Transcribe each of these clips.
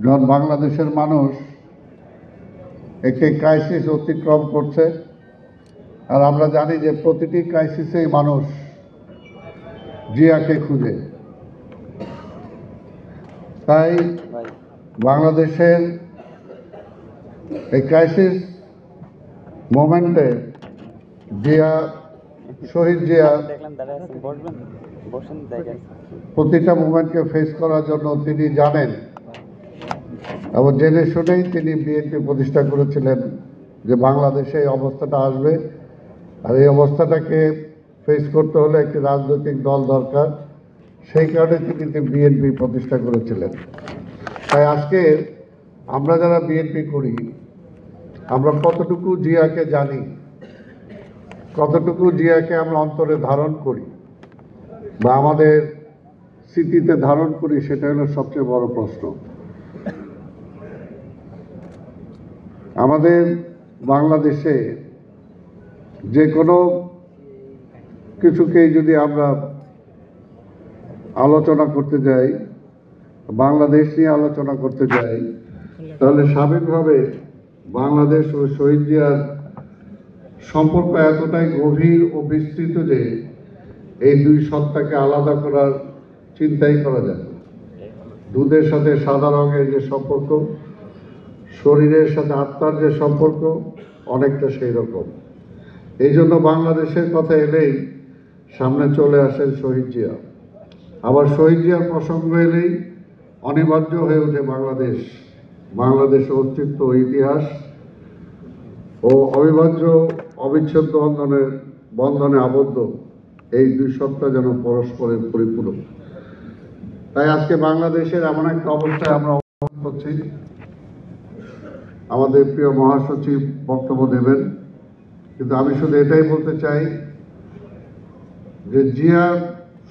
যখন বাংলাদেশের মানুষ একটি ক্রাইসিস অতিক্রম করছে, আর আমরা জানি যে প্রতিটি ক্রাইসিসেই মানুষ জিয়াকে খুঁজে। তাই বাংলাদেশের এই ক্রাইসিস মোমেন্টে জিয়া, শহীদ জিয়া প্রতিটা মুভমেন্টকে ফেস করার জন্য তিনি জানেন এবং জেনে শুনেই তিনি বিএনপি প্রতিষ্ঠা করেছিলেন যে বাংলাদেশে এই অবস্থাটা আসবে, আর এই অবস্থাটাকে ফেস করতে হলে একটি রাজনৈতিক দল দরকার। সেই কারণে তিনি বিএনপি প্রতিষ্ঠা করেছিলেন। তাই আজকে আমরা যারা বিএনপি করি, আমরা কতটুকু জিয়াকে জানি, কতটুকু জিয়াকে আমরা অন্তরে ধারণ করি বা আমাদের স্মৃতিতে ধারণ করি, সেটা হলো সবচেয়ে বড় প্রশ্ন। আমাদের বাংলাদেশে যে কোনো কিছুকেই যদি আমরা আলোচনা করতে যাই, বাংলাদেশ নিয়ে আলোচনা করতে যাই, তাহলে স্বাভাবিকভাবে বাংলাদেশ ও শহীদ জিয়ার সম্পর্ক এতটাই গভীর ও বিস্তৃত যে এই দুই সত্তাকে আলাদা করার চিন্তাই করা যায়। দুধের সাথে সাদা রঙের যে সম্পর্ক, শরীরের সাথে আত্মার যে সম্পর্ক, অনেকটা সেই রকম। এই জন্য বাংলাদেশের কথা এলেই সামনে চলে আসেন শহীদ জিয়া। আবার শহীদ জিয়ার প্রসঙ্গ এলেই অনিবার্য হয়ে ওঠে বাংলাদেশ, বাংলাদেশের অস্তিত্ব, ইতিহাস ও অবিভাজ্য অবিচ্ছেদ্য বন্ধনে আবদ্ধ এই দুই সত্তা যেন পরস্পরের পরিপূরক। তাই আজকে বাংলাদেশের এমন একটা অবস্থায় আমরা অবস্থান করছি। আমাদের প্রিয় মহাসচিব বক্তব্য দেবেন, কিন্তু আমি শুধু এটাই বলতে চাই যে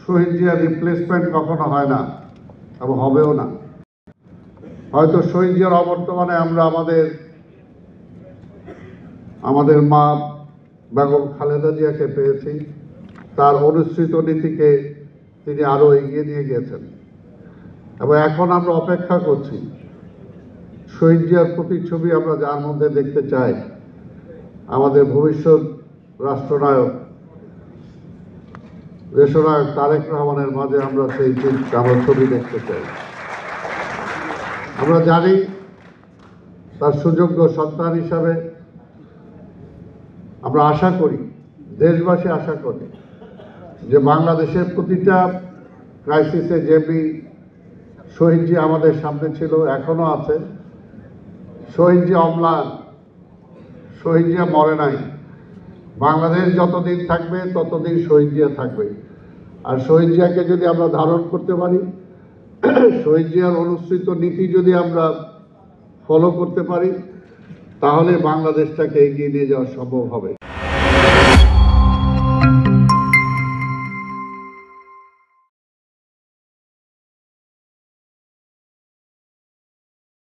শহীদ জিয়ার রিপ্লেসমেন্ট কখনো হয় না এবং হবেও না। হয়তো শহীদ জিয়ার অবর্তমানে আমরা আমাদের মা বেগম খালেদা জিয়াকে পেয়েছি, তার অনুসৃত নীতিকে তিনি আরো এগিয়ে নিয়ে গিয়েছেন এবং এখন আমরা অপেক্ষা করছি শহীদ জিয়ার প্রতিচ্ছবি আমরা যার মধ্যে দেখতে চাই, আমাদের ভবিষ্যৎ রাষ্ট্রনায়ক দেশনায়ক তারেক রহমানের মাঝে আমরা সেই ছবি দেখতে চাই। আমরা জানি তার সুযোগ্য সন্তান হিসাবে আমরা আশা করি, দেশবাসী আশা করি যে বাংলাদেশের প্রতিটা ক্রাইসিসে যেমনি শহীদ জিয়া আমাদের সামনে ছিল, এখনো আছে। শহীদ জিয়া অম্লান, শহীদ জিয়া মরে নাই। বাংলাদেশ যতদিন থাকবে ততদিন শহীদ জিয়া থাকবে। আর শহীদ জিয়াকে যদি আমরা ধারণ করতে পারি, শহীদ জিয়ার অনুসৃত নীতি যদি আমরা ফলো করতে পারি, তাহলে বাংলাদেশটাকে এগিয়ে নিয়ে যাওয়া সম্ভব হবে।